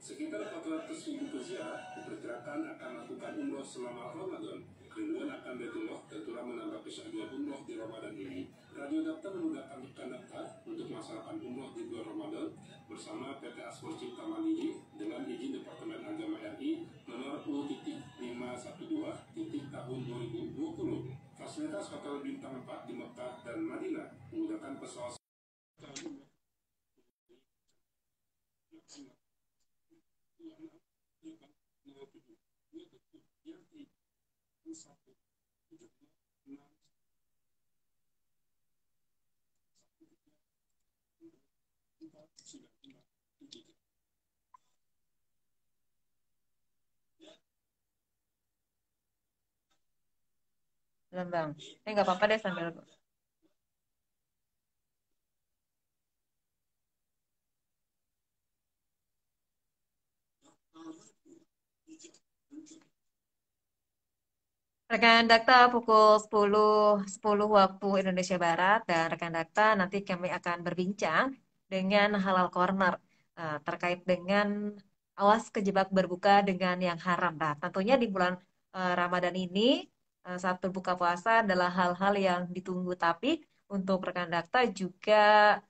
Sekitar 400.000 peziarah diperkirakan akan melakukan umroh selama Ramadan. Ribuan akan Baitullah tentulah menambah kesyahduan umroh di Ramadan ini. Radio Dapta memudahkan rekan Dapta untuk melaksanakan umroh di bulan Ramadan bersama PT Asmor Cipta Mandiri dengan izin Departemen Agama RI nomor U.512 tahun 2020. Fasilitas hotel bintang 4 di Mekah dan Madinah memudahkan pesawat Belum bang. Nggak apa-apa deh sambil. Rekan Dakta pukul 10 waktu Indonesia Barat dan rekan Dakta nanti kami akan berbincang dengan Halal Corner terkait dengan awas kejebak berbuka dengan yang haram. Nah, tentunya di bulan Ramadan ini saat berbuka puasa adalah hal-hal yang ditunggu, tapi untuk rekan Dakta juga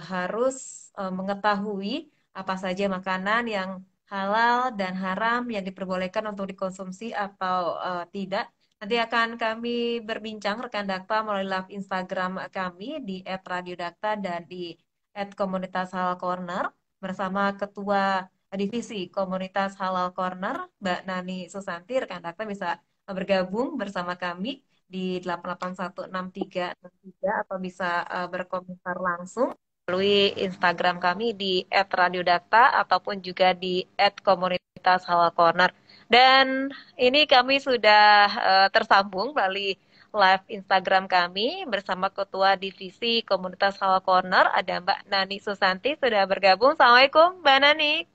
harus mengetahui apa saja makanan yang halal dan haram yang diperbolehkan untuk dikonsumsi atau tidak. Nanti akan kami berbincang rekan Dakta melalui live Instagram kami di @radiodakta dan di @komunitas halal corner bersama Ketua Divisi Komunitas Halal Corner Mbak Nani Susanti. Rekan Dakta bisa bergabung bersama kami di 8816363 atau bisa berkomentar langsung melalui Instagram kami di @radiodakta ataupun juga di @komunitas halal corner. Dan ini kami sudah tersambung melalui live Instagram kami bersama Ketua Divisi Komunitas Halal Corner, ada Mbak Nani Susanti sudah bergabung. Assalamualaikum Mbak Nani.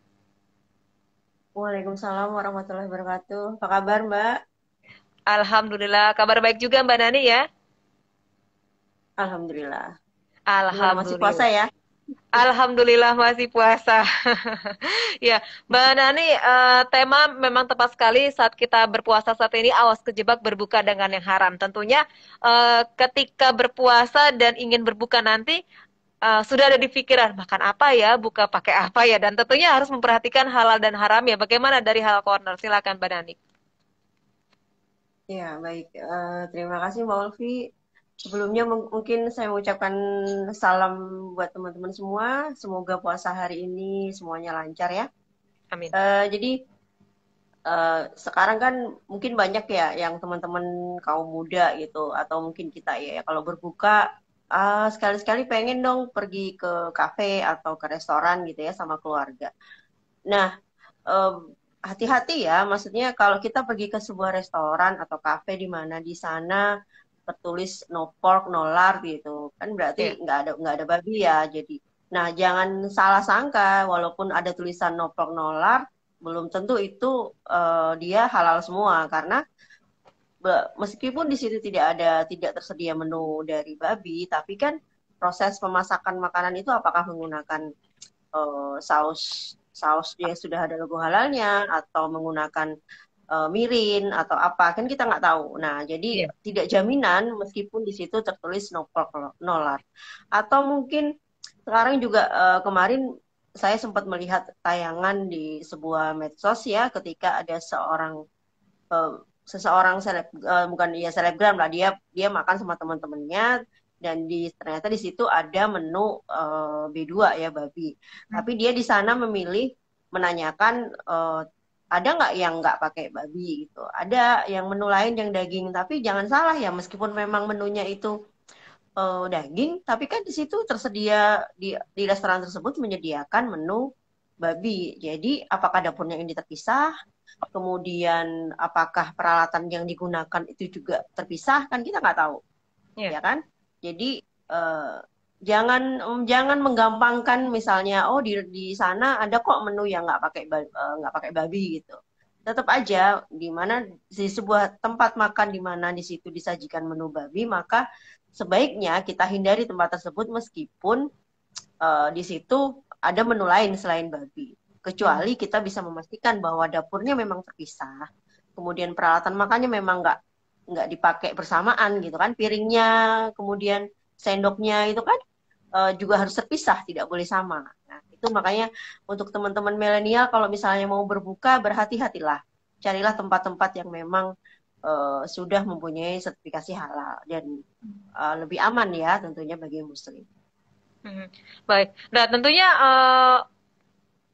Waalaikumsalam warahmatullahi wabarakatuh. Apa kabar Mbak? Alhamdulillah, kabar baik juga Mbak Nani ya. Alhamdulillah. Gimana masih puasa Alhamdulillah. ya? Alhamdulillah masih puasa. Ya, Mbak Nani, tema memang tepat sekali saat kita berpuasa saat ini, awas kejebak berbuka dengan yang haram. Tentunya ketika berpuasa dan ingin berbuka nanti, sudah ada di pikiran, makan apa ya, buka pakai apa ya, dan tentunya harus memperhatikan halal dan haram ya. Bagaimana dari Halal Corner? Silakan Mbak Nani. Ya, baik. Terima kasih Mbak Ulfi. Sebelumnya mungkin saya mengucapkan salam buat teman-teman semua. Semoga puasa hari ini semuanya lancar ya. Amin. Jadi sekarang kan mungkin banyak ya yang teman-teman kaum muda gitu, atau mungkin kita ya kalau berbuka sekali-sekali pengen dong pergi ke kafe atau ke restoran gitu ya sama keluarga. Nah, hati-hati ya, maksudnya kalau kita pergi ke sebuah restoran atau kafe di mana di sana tertulis no pork, no lard gitu, kan berarti Ya. nggak ada babi ya. Jadi, nah jangan salah sangka, walaupun ada tulisan no pork, no lard, belum tentu itu dia halal semua, karena meskipun di situ tidak tersedia menu dari babi, tapi kan proses pemasakan makanan itu apakah menggunakan saus yang sudah ada logo halalnya atau menggunakan mirin atau apa, kan kita nggak tahu. Nah, jadi Ya. tidak jaminan meskipun di situ tertulis no pork, no lard. Atau mungkin sekarang juga kemarin saya sempat melihat tayangan di sebuah medsos ya, ketika ada eh, seseorang bukan dia selebgram lah, dia makan sama teman-temannya, dan ternyata di situ ada menu B2 ya, babi. Tapi dia di sana memilih menanyakan ada nggak yang nggak pakai babi gitu. Ada yang menu lain yang daging, tapi jangan salah ya, meskipun memang menunya itu daging, tapi kan di situ tersedia di restoran tersebut menyediakan menu babi. Jadi apakah dapurnya ini terpisah? Kemudian apakah peralatan yang digunakan itu juga terpisah? Kan kita nggak tahu, Ya. ya kan? Jadi jangan jangan menggampangkan, misalnya di sana ada kok menu yang nggak pakai babi gitu. Tetap aja di mana di sebuah tempat makan di mana di situ disajikan menu babi, maka sebaiknya kita hindari tempat tersebut, meskipun di situ ada menu lain selain babi. Kecuali kita bisa memastikan bahwa dapurnya memang terpisah, kemudian peralatan makannya memang nggak dipakai bersamaan gitu kan, piringnya, kemudian sendoknya itu kan juga harus terpisah, tidak boleh sama. Nah, itu makanya untuk teman-teman milenial kalau misalnya mau berbuka, berhati-hatilah, carilah tempat-tempat yang memang sudah mempunyai sertifikasi halal dan lebih aman ya tentunya bagi muslim. Baik. Nah, tentunya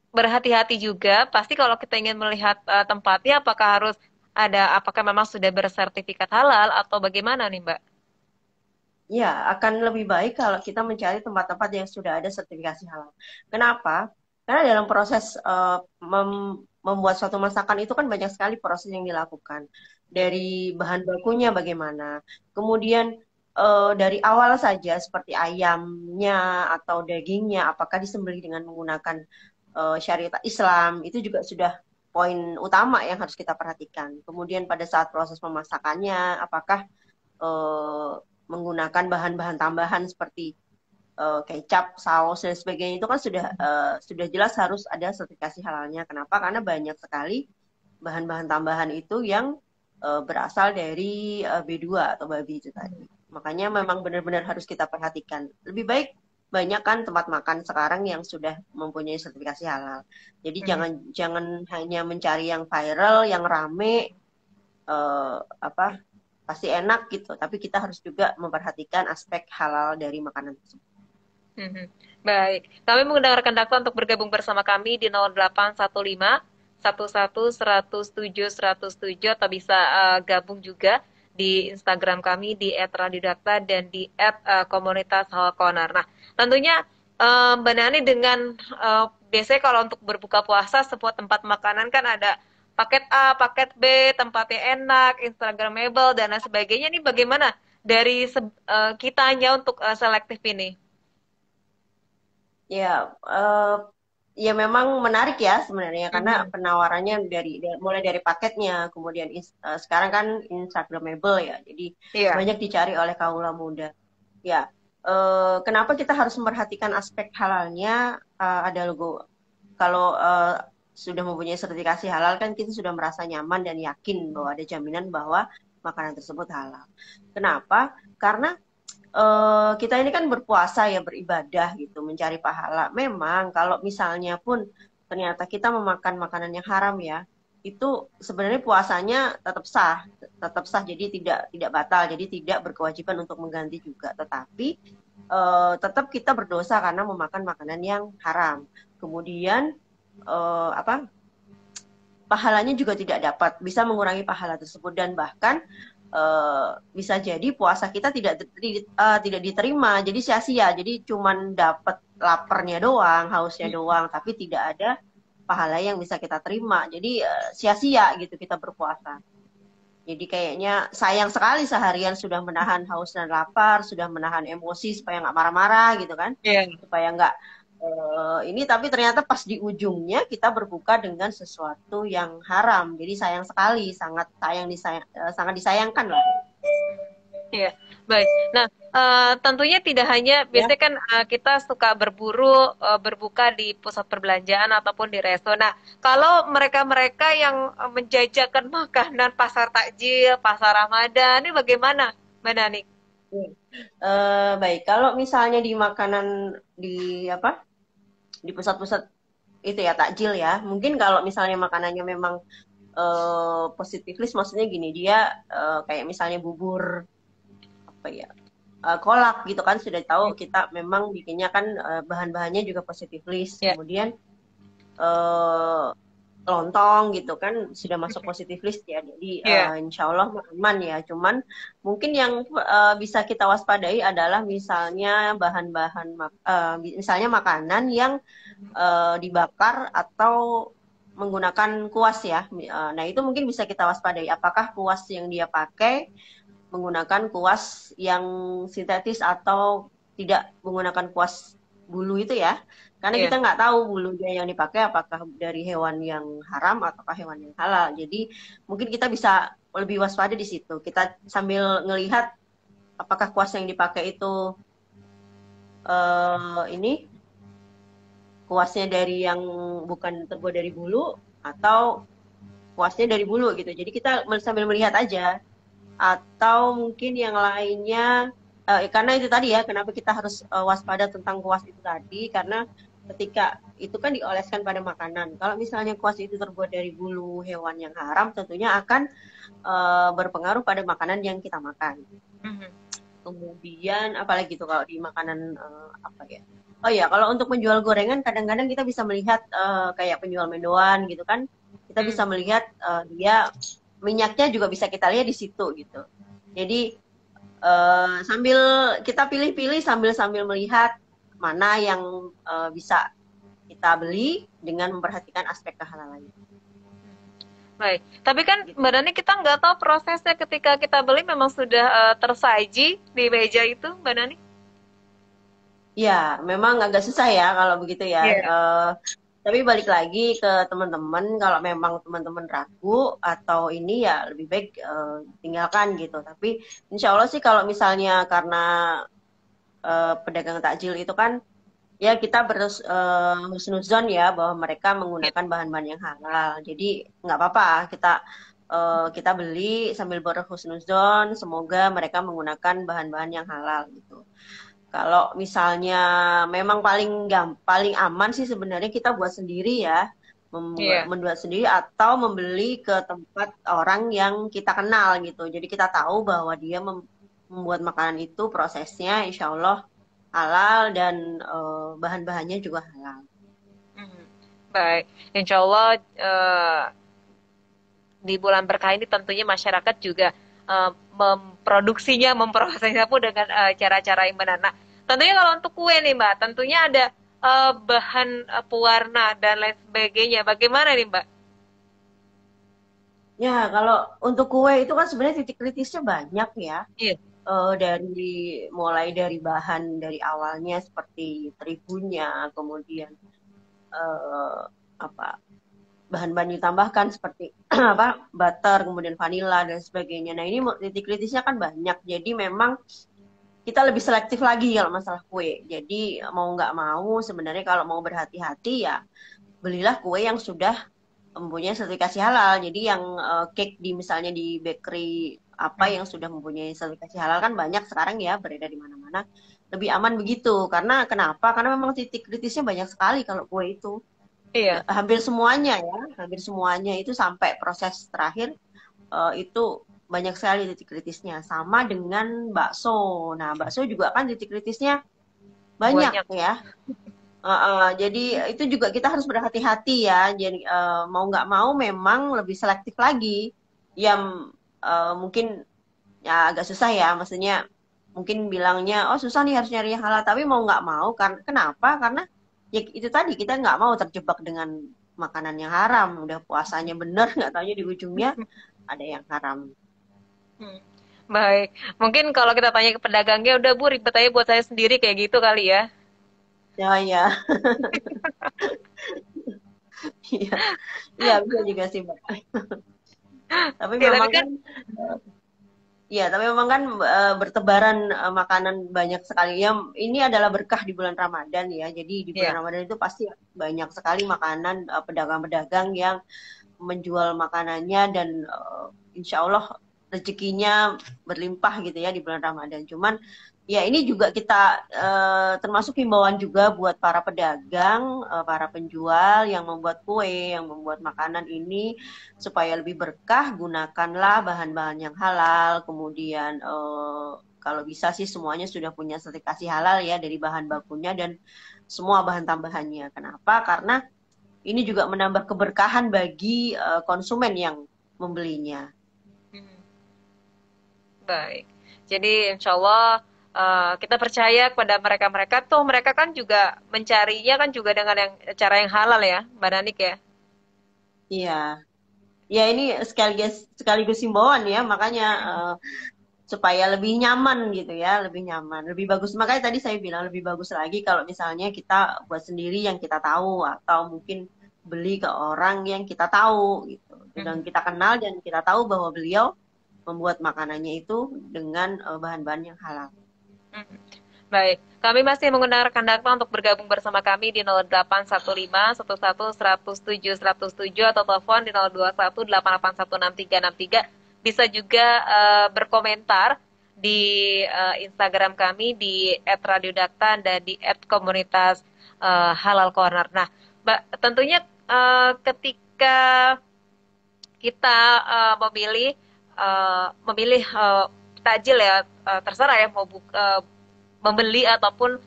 berhati-hati juga. Pasti kalau kita ingin melihat tempatnya, apakah memang sudah bersertifikat halal atau bagaimana nih, Mbak? Ya, akan lebih baik kalau kita mencari tempat-tempat yang sudah ada sertifikasi halal. Kenapa? Karena dalam proses membuat suatu masakan itu kan banyak sekali proses yang dilakukan. Dari bahan bakunya bagaimana, kemudian dari awal saja seperti ayamnya atau dagingnya, apakah disembelih dengan menggunakan syariat Islam, itu juga sudah poin utama yang harus kita perhatikan. Kemudian pada saat proses pemasakannya, apakah menggunakan bahan-bahan tambahan seperti kecap, saus dan sebagainya, itu kan sudah jelas harus ada sertifikasi halalnya. Kenapa? Karena banyak sekali bahan-bahan tambahan itu yang berasal dari B2 atau babi itu tadi. Makanya memang benar-benar harus kita perhatikan. Lebih baik banyak kan tempat makan sekarang yang sudah mempunyai sertifikasi halal. Jadi jangan hanya mencari yang viral, yang rame, pasti enak gitu. Tapi kita harus juga memperhatikan aspek halal dari makanan tersebut. Baik, kami mengundang rekan Dakta untuk bergabung bersama kami di 0815 11 107 107 atau bisa gabung juga di Instagram kami di @radiodakta dan di @komunitas Halal Corner. Nah, tentunya Mbak Nani dengan biasanya kalau untuk berbuka puasa sebuah tempat makanan kan ada paket A, paket B, tempatnya enak, instagramable dan lain sebagainya. Ini bagaimana dari kitanya untuk selektif ini? Ya memang menarik ya sebenarnya karena penawarannya mulai dari paketnya, kemudian sekarang kan instagramable ya, jadi banyak dicari oleh kaula muda. Ya, kenapa kita harus memperhatikan aspek halalnya? Ada logo. Kalau sudah mempunyai sertifikasi halal kan kita sudah merasa nyaman dan yakin bahwa ada jaminan bahwa makanan tersebut halal. Kenapa? Karena kita ini kan berpuasa ya, beribadah gitu, mencari pahala. Memang kalau misalnya pun ternyata kita memakan makanan yang haram ya, itu sebenarnya puasanya tetap sah, jadi tidak batal, jadi tidak berkewajiban untuk mengganti juga. Tetapi tetap kita berdosa karena memakan makanan yang haram. Kemudian pahalanya juga tidak dapat, bisa mengurangi pahala tersebut dan bahkan bisa jadi puasa kita tidak diterima, jadi sia-sia, jadi cuman dapat laparnya doang, hausnya doang, tapi tidak ada pahala yang bisa kita terima, jadi sia-sia gitu kita berpuasa. Jadi kayaknya sayang sekali seharian sudah menahan haus dan lapar, sudah menahan emosi supaya nggak marah-marah gitu kan, supaya nggak ini, tapi ternyata pas di ujungnya kita berbuka dengan sesuatu yang haram. Jadi sayang sekali, sangat disayangkan lah. Iya, baik. Nah, tentunya tidak hanya biasanya kan kita suka berburu berbuka di pusat perbelanjaan ataupun di resto. Nah, kalau mereka-mereka yang menjajakan makanan pasar takjil, pasar Ramadan, ini bagaimana, Mbak Nani? Baik, kalau misalnya di makanan di pusat-pusat itu ya takjil ya, mungkin kalau misalnya makanannya memang positif list, maksudnya gini, dia kayak misalnya bubur kolak gitu kan, sudah tahu kita memang bikinnya kan bahan-bahannya juga positif list. Kemudian lontong gitu kan sudah masuk positif list ya, jadi insya Allah aman ya. Cuman mungkin yang bisa kita waspadai adalah misalnya bahan-bahan misalnya makanan yang dibakar atau menggunakan kuas ya. Nah itu mungkin bisa kita waspadai, apakah kuas yang dia pakai menggunakan kuas yang sintetis atau tidak menggunakan kuas bulu itu ya. Karena kita nggak tahu bulunya yang dipakai apakah dari hewan yang haram ataukah hewan yang halal. Jadi mungkin kita bisa lebih waspada di situ. Kita sambil ngelihat apakah kuas yang dipakai itu kuasnya dari yang bukan terbuat dari bulu atau kuasnya dari bulu gitu. Jadi kita sambil melihat aja. Atau mungkin yang lainnya, karena itu tadi ya, kenapa kita harus waspada tentang kuas itu tadi, karena ketika itu kan dioleskan pada makanan. Kalau misalnya kuas itu terbuat dari bulu hewan yang haram, tentunya akan berpengaruh pada makanan yang kita makan. Kemudian apalagi tuh kalau di makanan apa ya? Oh ya, kalau untuk penjual gorengan kadang-kadang kita bisa melihat kayak penjual mendoan gitu kan, kita bisa melihat dia minyaknya juga bisa kita lihat di situ gitu. Jadi sambil kita pilih-pilih sambil melihat mana yang bisa kita beli dengan memperhatikan aspek kehalalan. Baik, tapi kan Mbak Dani kita nggak tahu prosesnya ketika kita beli memang sudah tersaji di meja itu, Mbak Dani? Ya, memang agak susah ya kalau begitu ya. Yeah. Tapi balik lagi ke teman-teman, kalau memang teman-teman ragu atau ini ya lebih baik tinggalkan gitu. Tapi insya Allah sih kalau misalnya karena pedagang takjil itu kan ya kita husnuzon ya bahwa mereka menggunakan bahan-bahan yang halal. Jadi nggak apa-apa kita beli sambil berhusnuzon, semoga mereka menggunakan bahan-bahan yang halal gitu. Kalau misalnya memang paling aman sih sebenarnya kita buat sendiri ya, membuat sendiri atau membeli ke tempat orang yang kita kenal gitu. Jadi kita tahu bahwa dia membuat makanan itu prosesnya insya Allah halal dan bahan-bahannya juga halal. Baik, insya Allah di bulan berkah ini tentunya masyarakat juga memproduksinya, memprosesnya pun dengan cara-cara yang benar. Nah, tentunya kalau untuk kue nih Mbak, tentunya ada bahan pewarna dan lain sebagainya. Bagaimana nih Mbak? Ya, kalau untuk kue itu kan sebenarnya titik kritisnya banyak ya. Iya. Mulai dari bahan dari awalnya seperti terigunya, kemudian bahan-bahan ditambahkan seperti butter, kemudian vanilla dan sebagainya. Nah ini titik kritisnya kan banyak, jadi memang kita lebih selektif lagi kalau masalah kue. Jadi mau nggak mau sebenarnya kalau mau berhati-hati ya belilah kue yang sudah mempunyai sertifikasi halal. Jadi yang cake misalnya di bakery yang sudah mempunyai sertifikasi halal kan banyak sekarang ya beredar di mana-mana. Lebih aman begitu. Karena kenapa? Karena memang titik kritisnya banyak sekali kalau kue itu. Iya. Hampir semuanya itu sampai proses terakhir itu banyak sekali titik kritisnya. Sama dengan bakso. Nah, bakso juga kan titik kritisnya banyak. Ya. Jadi itu juga kita harus berhati-hati ya. Jadi mau nggak mau memang lebih selektif lagi. Yang mungkin ya agak susah ya. Maksudnya mungkin bilangnya oh susah nih harus nyari yang halal. Tapi mau nggak mau kenapa? Karena ya itu tadi kita nggak mau terjebak dengan makanan yang haram. Udah puasanya bener nggak taunya di ujungnya ada yang haram. Baik, mungkin kalau kita tanya ke pedagangnya udah Bu ribet aja buat saya sendiri kayak gitu kali ya. Ya. Iya bisa juga sih Mbak. Tapi memang kan ya, tapi memang kan bertebaran makanan banyak sekali. Ya, ini adalah berkah di bulan Ramadan ya. Jadi di bulan Ramadan itu pasti banyak sekali makanan pedagang-pedagang yang menjual makanannya dan insya Allah rezekinya berlimpah gitu ya di bulan Ramadan. Cuman ya ini juga kita termasuk himbauan juga buat para pedagang, para penjual yang membuat kue, yang membuat makanan ini supaya lebih berkah, gunakanlah bahan-bahan yang halal. Kemudian kalau bisa sih semuanya sudah punya sertifikasi halal ya dari bahan bakunya dan semua bahan tambahannya. Kenapa? Karena ini juga menambah keberkahan bagi konsumen yang membelinya. Baik, jadi insya Allah kita percaya kepada mereka tuh mereka kan juga mencarinya kan juga dengan cara yang halal ya, Mbak Nanik ya. Iya, ya ini sekaligus himbauan ya, makanya supaya lebih nyaman gitu ya, lebih nyaman, lebih bagus. Makanya tadi saya bilang lebih bagus lagi kalau misalnya kita buat sendiri yang kita tahu atau mungkin beli ke orang yang kita tahu gitu, dan kita kenal dan kita tahu bahwa beliau membuat makanannya itu dengan bahan-bahan yang halal. Baik, kami masih mengundang rekan Dakta untuk bergabung bersama kami di 0815 11 107 107 atau telepon di 021 881 6363. Bisa juga berkomentar di Instagram kami di @radiodakta dan di @komunitas Halal Corner. Nah, Mbak, tentunya ketika kita memilih takjil ya, terserah ya mau membeli ataupun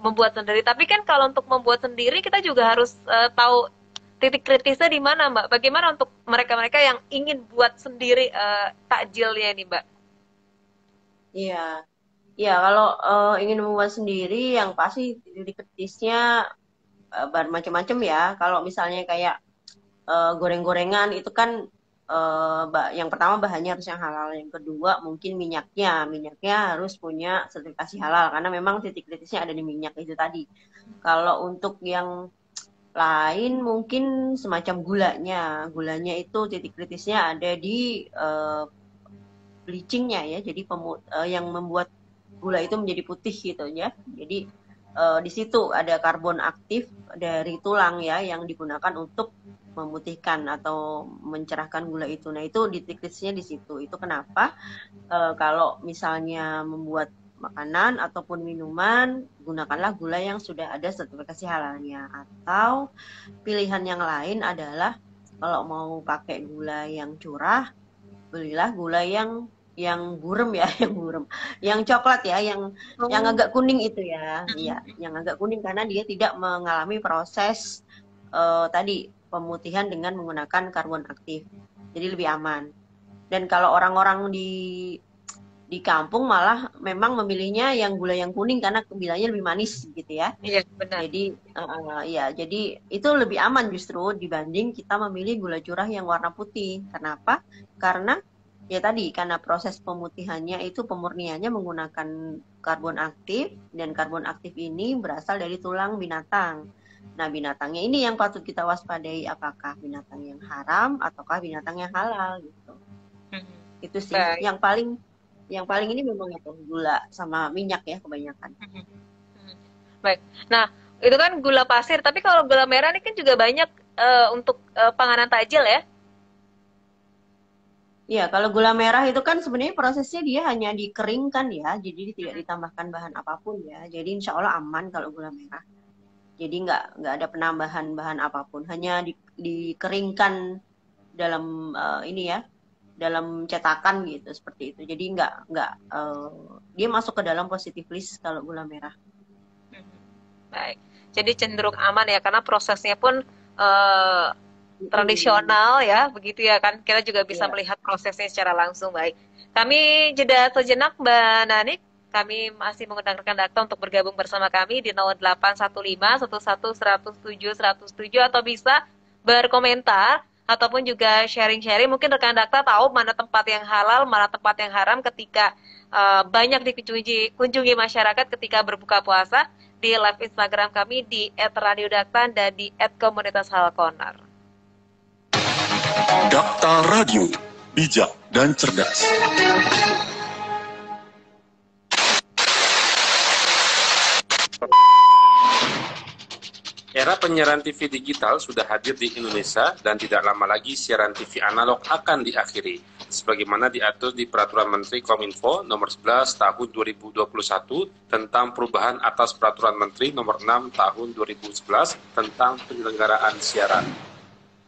membuat sendiri. Tapi kan kalau untuk membuat sendiri kita juga harus tahu titik kritisnya di mana, Mbak. Bagaimana untuk mereka-mereka yang ingin buat sendiri takjilnya nih, Mbak? Iya, iya kalau ingin membuat sendiri yang pasti titik kritisnya bermacam-macam ya. Kalau misalnya kayak goreng-gorengan itu kan yang pertama bahannya harus yang halal, yang kedua mungkin minyaknya harus punya sertifikasi halal karena memang titik kritisnya ada di minyak itu tadi. Kalau untuk yang lain mungkin semacam gulanya itu titik kritisnya ada di bleachingnya ya, jadi yang membuat gula itu menjadi putih gitu ya. Jadi di situ ada karbon aktif dari tulang ya yang digunakan untuk memutihkan atau mencerahkan gula itu. Nah itu titik kritisnya di situ. Itu kenapa kalau misalnya membuat makanan ataupun minuman gunakanlah gula yang sudah ada sertifikasi halalnya. Atau pilihan yang lain adalah kalau mau pakai gula yang curah, belilah gula yang burem ya, yang coklat ya, yang agak kuning itu ya, iya, yang agak kuning karena dia tidak mengalami proses tadi pemutihan dengan menggunakan karbon aktif, jadi lebih aman. Dan kalau orang-orang di kampung malah memang memilihnya yang gula yang kuning karena bilangnya lebih manis gitu ya. Iya, benar. Jadi jadi itu lebih aman justru dibanding kita memilih gula curah yang warna putih. Kenapa? Karena ya tadi karena proses pemutihannya itu pemurniannya menggunakan karbon aktif dan karbon aktif ini berasal dari tulang binatang. Nah, binatangnya ini yang patut kita waspadai, apakah binatang yang haram ataukah binatang yang halal gitu. Itu sih yang paling ini memang itu gula sama minyak ya kebanyakan. Baik. Nah, itu kan gula pasir, tapi kalau gula merah ini kan juga banyak untuk panganan takjil ya. Iya, kalau gula merah itu kan sebenarnya prosesnya dia hanya dikeringkan ya, jadi tidak ditambahkan bahan apapun ya. Jadi insya Allah aman kalau gula merah. Jadi nggak ada penambahan bahan apapun, hanya dikeringkan dalam ini ya, dalam cetakan gitu seperti itu. Jadi nggak dia masuk ke dalam positive list kalau gula merah. Baik, jadi cenderung aman ya karena prosesnya pun tradisional ya, begitu ya kan. Kita juga bisa melihat prosesnya secara langsung. Baik, kami jeda sejenak Mbak Nanik. Kami masih mengundang rekan Dakta untuk bergabung bersama kami di 0815 11 107 107 atau bisa berkomentar ataupun juga sharing-sharing. Mungkin rekan Dakta tahu mana tempat yang halal, mana tempat yang haram ketika banyak dikunjungi masyarakat ketika berbuka puasa di live Instagram kami di @radiodakta dan di @komunitas Halal Corner. Dakta Radio, bijak dan cerdas. Era penyiaran TV digital sudah hadir di Indonesia dan tidak lama lagi siaran TV analog akan diakhiri. Sebagaimana diatur di Peraturan Menteri Kominfo Nomor 11 Tahun 2021 tentang perubahan atas Peraturan Menteri Nomor 6 Tahun 2011 tentang penyelenggaraan siaran.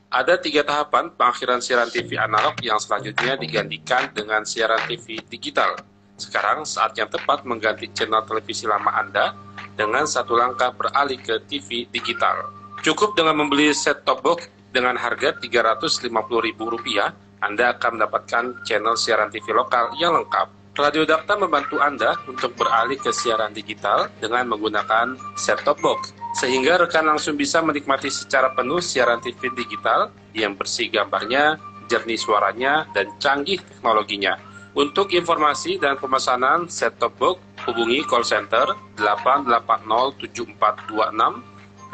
Ada 3 tahapan pengakhiran siaran TV analog yang selanjutnya digantikan dengan siaran TV digital. Sekarang saat yang tepat mengganti channel televisi lama Anda dengan satu langkah beralih ke TV digital. Cukup dengan membeli set-top box dengan harga Rp350.000, Anda akan mendapatkan channel siaran TV lokal yang lengkap. Radio Dakta membantu Anda untuk beralih ke siaran digital dengan menggunakan set-top box, sehingga rekan langsung bisa menikmati secara penuh siaran TV digital yang bersih gambarnya, jernih suaranya, dan canggih teknologinya. Untuk informasi dan pemesanan set-top box, hubungi call center 8807426,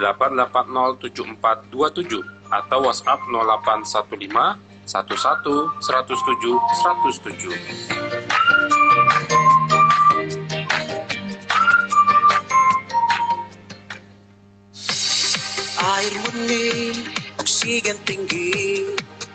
8807427, atau WhatsApp 0815 11 107 107. Air murni, oksigen tinggi,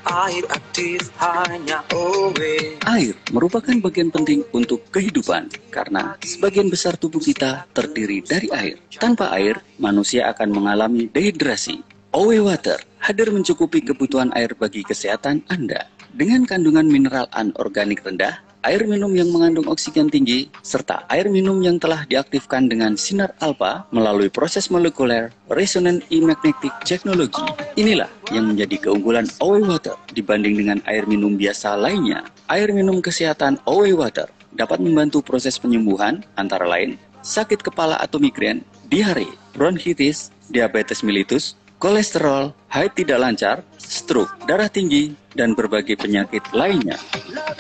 air aktif hanya OWE. Air merupakan bagian penting untuk kehidupan karena sebagian besar tubuh kita terdiri dari air. Tanpa air, manusia akan mengalami dehidrasi. OWE Water hadir mencukupi kebutuhan air bagi kesehatan Anda. Dengan kandungan mineral anorganik rendah, air minum yang mengandung oksigen tinggi, serta air minum yang telah diaktifkan dengan sinar alfa melalui proses molekuler resonant magnetic technology. Inilah yang menjadi keunggulan OWE Water dibanding dengan air minum biasa lainnya. Air minum kesehatan OWE Water dapat membantu proses penyembuhan antara lain sakit kepala atau migrain, diare, bronkitis, diabetes mellitus, kolesterol, haid tidak lancar, stroke, darah tinggi, dan berbagai penyakit lainnya.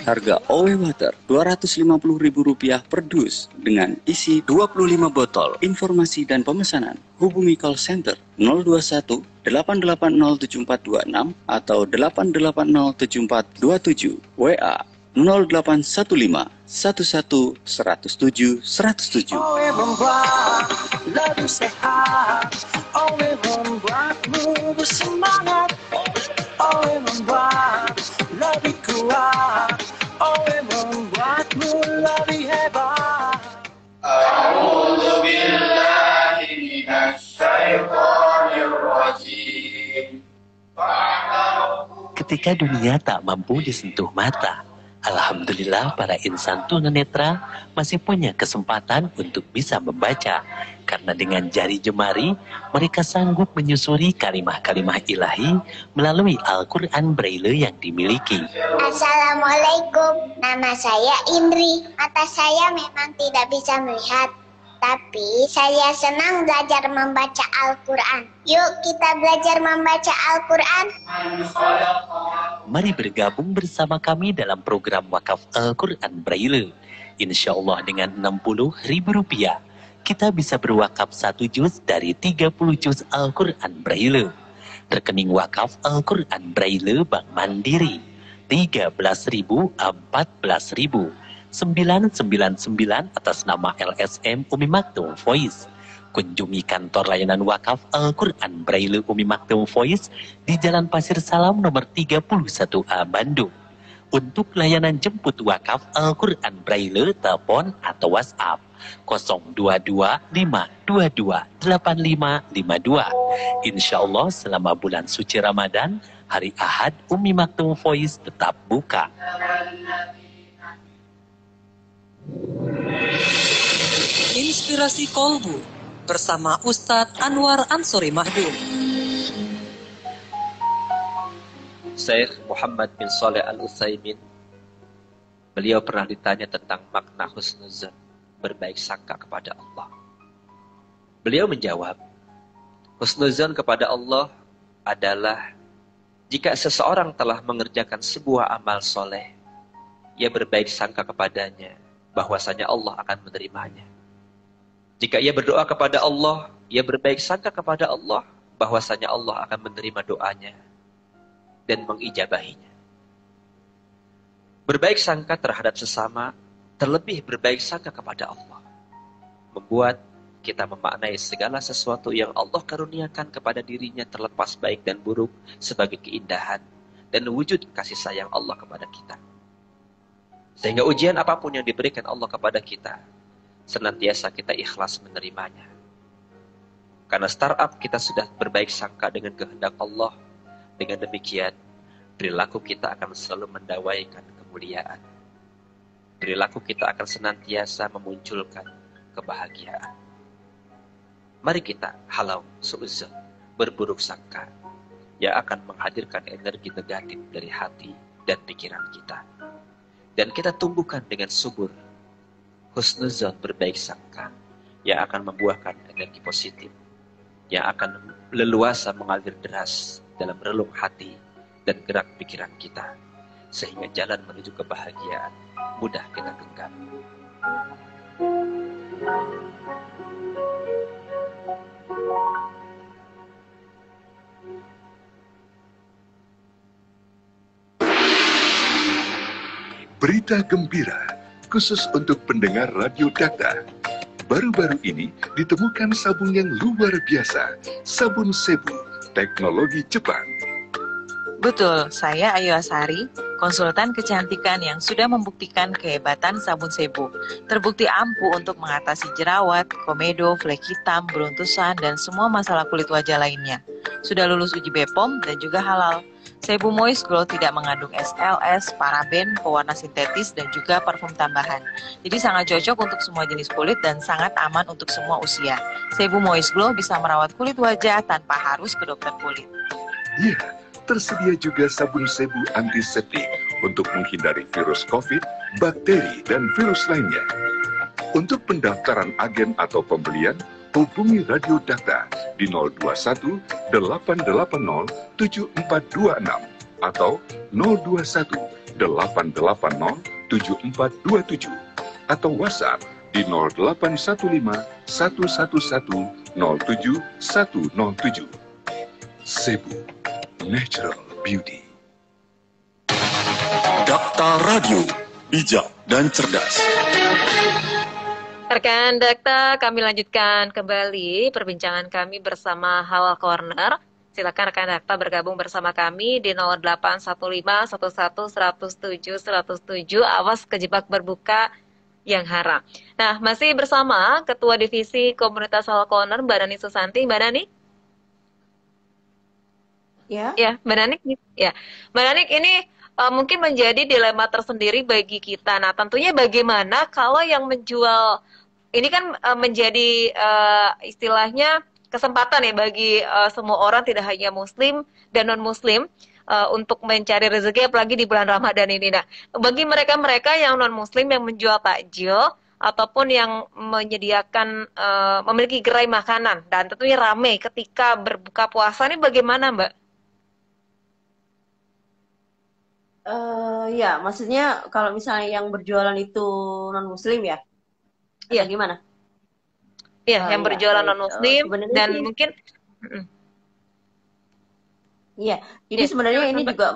Harga OWE Water Rp250.000 per dus dengan isi 25 botol. Informasi dan pemesanan hubungi call center 021 8807426 atau 8807427, WA 0815 11 107 107. OWE membuat lebih sehat, OWE membuatmu bersemangat, OWE membuat lebih kuat, OWE membuatmu lebih hebat. A'udzu billahi minasyaitonir rajim. Ketika dunia tak mampu disentuh mata, alhamdulillah para insan tunanetra masih punya kesempatan untuk bisa membaca. Karena dengan jari jemari, mereka sanggup menyusuri kalimah-kalimah ilahi melalui Al-Quran Braille yang dimiliki. Assalamualaikum, nama saya Indri. Mata saya memang tidak bisa melihat, tapi saya senang belajar membaca Al-Quran. Yuk kita belajar membaca Al-Quran. Mari bergabung bersama kami dalam program Wakaf Al-Quran Braille. Insya Allah dengan Rp60.000, kita bisa berwakaf 1 juz dari 30 juz Al-Quran Braille. Rekening wakaf Al-Quran Braille Bank Mandiri 13.000 14.000 999 atas nama LSM Umi Maktum Voice. Kunjungi kantor layanan wakaf Al-Quran Braille Umi Maktum Voice di Jalan Pasir Salam nomor 31A Bandung. Untuk layanan jemput wakaf Al-Quran Braille, telepon atau WhatsApp 022-522-8552. Insya Allah selama bulan suci Ramadan, hari Ahad Umi Maktum Voice tetap buka. Inspirasi Kolbu bersama Ustadz Anwar Ansori Mahdum. Syekh Muhammad bin Shalih Al-Utsaimin, beliau pernah ditanya tentang makna husnuzan, berbaik sangka kepada Allah. Beliau menjawab, husnuzan kepada Allah adalah jika seseorang telah mengerjakan sebuah amal soleh, ia berbaik sangka kepadanya bahwasanya Allah akan menerimanya. Jika ia berdoa kepada Allah, ia berbaik sangka kepada Allah bahwasanya Allah akan menerima doanya dan mengijabahinya. Berbaik sangka terhadap sesama, terlebih berbaik sangka kepada Allah, membuat kita memaknai segala sesuatu yang Allah karuniakan kepada dirinya terlepas baik dan buruk sebagai keindahan dan wujud kasih sayang Allah kepada kita. Sehingga ujian apapun yang diberikan Allah kepada kita, senantiasa kita ikhlas menerimanya. Karena startup kita sudah berbaik sangka dengan kehendak Allah, dengan demikian perilaku kita akan selalu mendawaikan kemuliaan. Perilaku kita akan senantiasa memunculkan kebahagiaan. Mari kita halau su'udzon, berburuk sangka, yang akan menghadirkan energi negatif dari hati dan pikiran kita. Dan kita tumbuhkan dengan subur husnuzon, berbaik sangka, yang akan membuahkan energi positif, yang akan leluasa mengalir deras dalam relung hati dan gerak pikiran kita, sehingga jalan menuju kebahagiaan mudah kita genggam. Berita gembira khusus untuk pendengar Radio Data. baru-baru ini ditemukan sabun yang luar biasa, sabun Sebu, teknologi Jepang. Betul, saya Ayu Asari, konsultan kecantikan yang sudah membuktikan kehebatan sabun Sebu. Terbukti ampuh untuk mengatasi jerawat, komedo, flek hitam, beruntusan, dan semua masalah kulit wajah lainnya. Sudah lulus uji BPOM dan juga halal. Sebu Moist Glow tidak mengandung SLS, paraben, pewarna sintetis, dan juga parfum tambahan. Jadi sangat cocok untuk semua jenis kulit dan sangat aman untuk semua usia. Sebu Moist Glow bisa merawat kulit wajah tanpa harus ke dokter kulit. Ya, tersedia juga sabun Sebu antiseptik untuk menghindari virus COVID, bakteri, dan virus lainnya. Untuk pendaftaran agen atau pembelian, hubungi Radio Data di 021 880 7426 atau 021 880 7427 atau WhatsApp di 0815 111 07107. Sebu, Natural Beauty. Dakta Radio, bijak dan cerdas. Rekan Dakta, kami lanjutkan kembali perbincangan kami bersama Halal Corner. Silakan rekan Dakta bergabung bersama kami di 0815 11 107 107. Awas kejebak berbuka yang haram. Nah, masih bersama Ketua Divisi Komunitas Halal Corner, Mbak Nani Susanti. Mbak Nani? Ya. Ya, Mbak Nanik. Ya, Mbak Nanik, ini mungkin menjadi dilema tersendiri bagi kita. Nah, tentunya bagaimana kalau yang menjual ini kan menjadi istilahnya kesempatan ya bagi semua orang, tidak hanya Muslim dan non-Muslim, untuk mencari rezeki apalagi di bulan Ramadan ini. Nah, bagi mereka-mereka yang non-Muslim yang menjual takjil ataupun yang menyediakan memiliki gerai makanan dan tentunya ramai ketika berbuka puasa, ini bagaimana, Mbak? Ya, maksudnya kalau misalnya yang berjualan itu non-Muslim ya? Iya. Gimana? Iya, yang berjualan baik. non-Muslim dan Sih, mungkin iya, jadi sebenarnya ini juga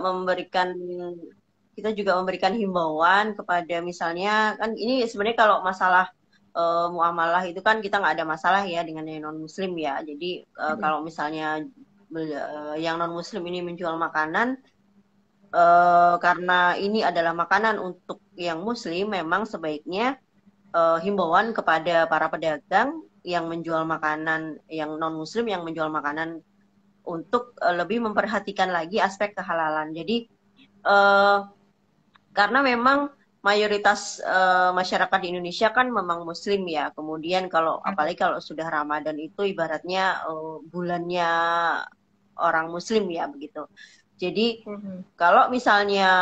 kita juga memberikan himbauan kepada misalnya, kan ini sebenarnya kalau masalah muamalah itu kan kita nggak ada masalah ya dengan yang non-Muslim ya. Jadi kalau misalnya yang non-Muslim ini menjual makanan, karena ini adalah makanan untuk yang Muslim, memang sebaiknya himbauan kepada para pedagang yang menjual makanan, yang non-Muslim yang menjual makanan, untuk lebih memperhatikan lagi aspek kehalalan. Jadi karena memang mayoritas masyarakat di Indonesia kan memang Muslim ya. Kemudian apalagi kalau sudah Ramadan itu ibaratnya bulannya orang Muslim ya begitu. Jadi kalau misalnya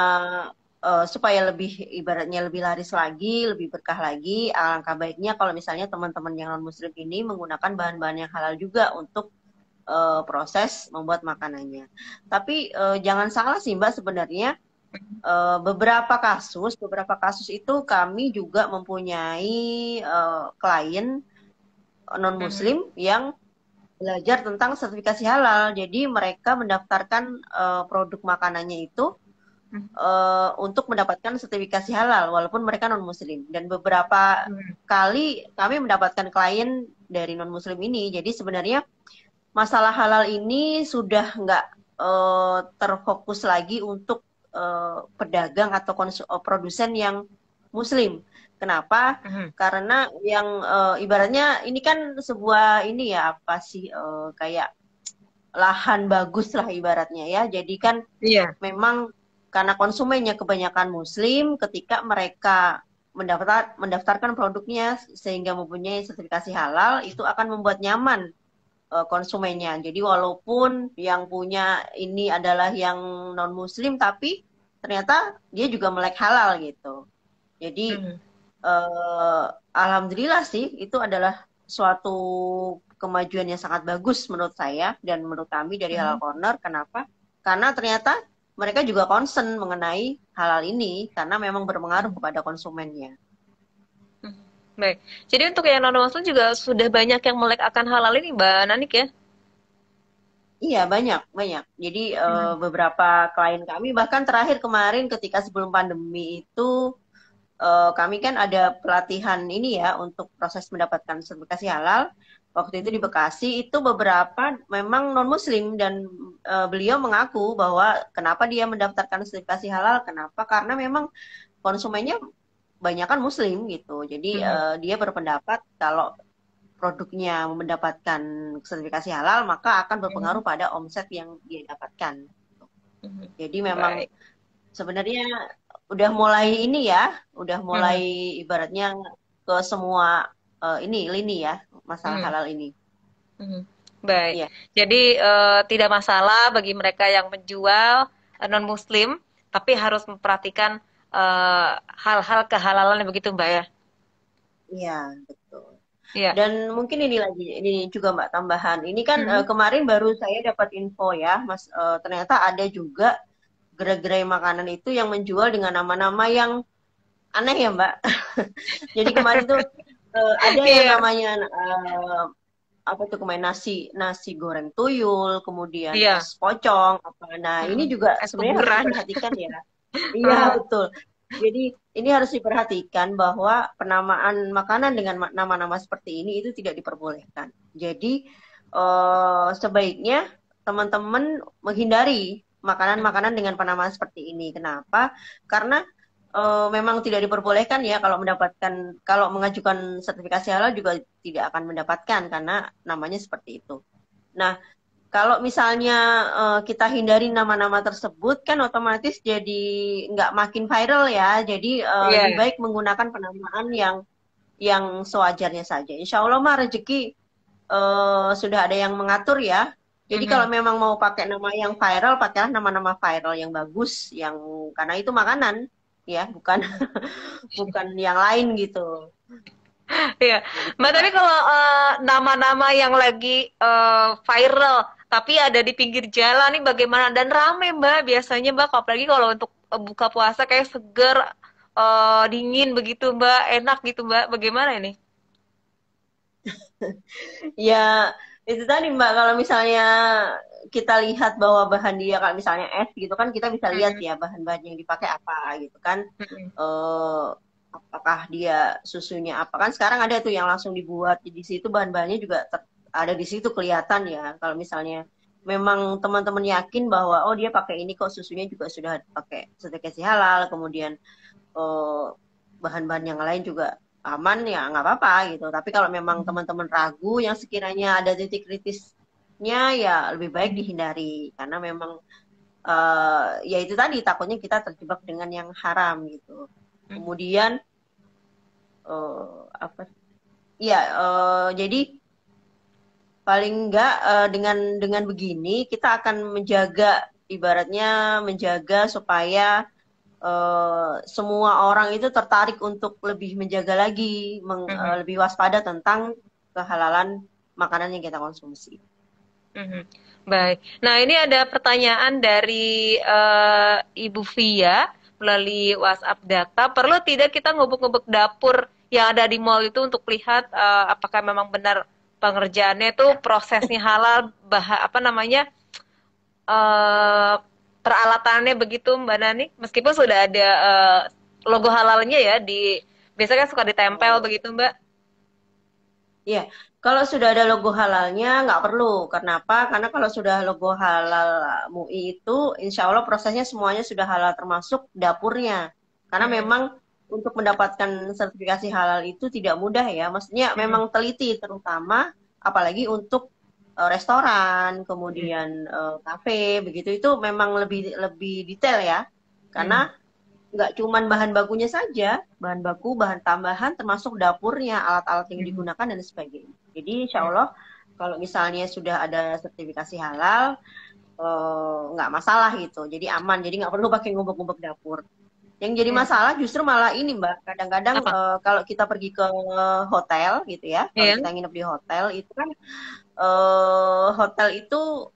supaya ibaratnya lebih laris lagi, lebih berkah lagi, alangkah baiknya kalau misalnya teman-teman yang non-Muslim ini menggunakan bahan-bahan yang halal juga untuk proses membuat makanannya. Tapi jangan salah sih Mbak, sebenarnya beberapa kasus itu kami juga mempunyai klien non-Muslim yang belajar tentang sertifikasi halal. Jadi mereka mendaftarkan produk makanannya itu untuk mendapatkan sertifikasi halal walaupun mereka non-Muslim. Dan beberapa kali kami mendapatkan klien dari non-Muslim ini. Jadi sebenarnya masalah halal ini sudah nggak terfokus lagi untuk pedagang atau produsen yang Muslim. Kenapa? Karena yang ibaratnya ini kan sebuah ini ya kayak lahan bagus lah ibaratnya ya. Jadi kan memang karena konsumennya kebanyakan Muslim, ketika mereka mendaftarkan produknya sehingga mempunyai sertifikasi halal, itu akan membuat nyaman konsumennya. Jadi walaupun yang punya ini adalah yang non-Muslim, tapi ternyata dia juga melek halal gitu. Jadi alhamdulillah sih itu adalah suatu kemajuan yang sangat bagus menurut saya dan menurut kami dari Halal Corner. Kenapa? Karena ternyata mereka juga concern mengenai halal ini karena memang berpengaruh kepada konsumennya. Baik. Jadi untuk yang non-Muslim juga sudah banyak yang melek akan halal ini, Mbak Nanik ya? Iya, banyak. Jadi beberapa klien kami, bahkan terakhir kemarin ketika sebelum pandemi itu kami kan ada pelatihan ini ya untuk proses mendapatkan sertifikasi halal. Waktu itu di Bekasi itu beberapa memang non Muslim dan beliau mengaku bahwa kenapa dia mendaftarkan sertifikasi halal, kenapa? Karena memang konsumennya banyak kan Muslim gitu. Jadi dia berpendapat kalau produknya mendapatkan sertifikasi halal maka akan berpengaruh pada omset yang dia dapatkan. Jadi memang sebenarnya udah mulai ini ya, udah mulai ibaratnya ke semua ini lini ya, masalah halal ini. Baik. Iya. Jadi tidak masalah bagi mereka yang menjual non-Muslim, tapi harus memperhatikan hal-hal kehalalan begitu Mbak ya? Iya, betul. Iya. Dan mungkin ini lagi, ini juga Mbak tambahan. Ini kan kemarin baru saya dapat info ya, Mas. Ternyata ada juga gerai-gerai makanan itu yang menjual dengan nama-nama yang aneh ya Mbak. Jadi kemarin tuh ada yang namanya apa tuh kemarin nasi goreng tuyul, kemudian es pocong, apa. Nah ini juga sebenarnya harus diperhatikan ya. Iya betul. Jadi ini harus diperhatikan bahwa penamaan makanan dengan nama-nama seperti ini itu tidak diperbolehkan. Jadi sebaiknya teman-teman menghindari makanan-makanan dengan penamaan seperti ini. Kenapa? Karena memang tidak diperbolehkan ya kalau mengajukan sertifikasi halal juga tidak akan mendapatkan karena namanya seperti itu. Nah, kalau misalnya kita hindari nama-nama tersebut kan otomatis jadi nggak makin viral ya. Jadi lebih baik menggunakan penamaan yang sewajarnya saja. Insya Allah mah rezeki sudah ada yang mengatur ya. Jadi kalau memang mau pakai nama yang viral, pakailah nama-nama viral yang bagus, yang karena itu makanan ya, bukan bukan yang lain gitu. Iya, Mbak tadi kalau nama-nama yang lagi viral tapi ada di pinggir jalan nih bagaimana dan rame Mbak biasanya Mbak, apalagi kalau untuk buka puasa kayak seger, dingin begitu Mbak, enak gitu Mbak, bagaimana ini? Ya itu tadi Mbak, kalau misalnya kita lihat bahwa bahan dia kalau misalnya es gitu kan kita bisa lihat ya bahan-bahan yang dipakai apa gitu kan. Apakah dia susunya apa kan sekarang ada tuh yang langsung dibuat di situ, bahan-bahannya juga ada di situ kelihatan ya. Kalau misalnya memang teman-teman yakin bahwa oh dia pakai ini kok susunya juga sudah pakai sertifikasi halal, kemudian bahan-bahan yang lain juga aman ya nggak apa-apa gitu. Tapi kalau memang teman-teman ragu yang sekiranya ada titik kritisnya ya lebih baik dihindari karena memang ya itu tadi takutnya kita terjebak dengan yang haram gitu. Kemudian jadi paling enggak dengan begini kita akan ibaratnya menjaga supaya semua orang itu tertarik untuk lebih menjaga lagi, lebih waspada tentang kehalalan makanan yang kita konsumsi. Baik. Nah ini ada pertanyaan dari Ibu Via melalui WhatsApp data. Perlu tidak kita ngubek-ngubek dapur yang ada di mall itu untuk lihat apakah memang benar pengerjaannya itu prosesnya halal, peralatannya begitu Mbak Nani, meskipun sudah ada logo halalnya ya biasanya kan suka ditempel begitu Mbak. Iya, kalau sudah ada logo halalnya nggak perlu. Kenapa? Karena kalau sudah logo halal MUI itu insya Allah prosesnya semuanya sudah halal termasuk dapurnya. Karena memang untuk mendapatkan sertifikasi halal itu tidak mudah ya. Maksudnya memang teliti, terutama apalagi untuk restoran, kemudian kafe, begitu itu memang lebih detail ya. Karena nggak cuman bahan bakunya saja, bahan baku, bahan tambahan, termasuk dapurnya, alat-alat yang digunakan dan sebagainya. Jadi insya Allah kalau misalnya sudah ada sertifikasi halal, nggak masalah gitu. Jadi aman, jadi nggak perlu pakai ngubek-ngubek dapur. Yang jadi masalah justru malah ini Mbak, kadang-kadang kalau kita pergi ke hotel gitu ya, kalau kita nginep di hotel itu kan hotel itu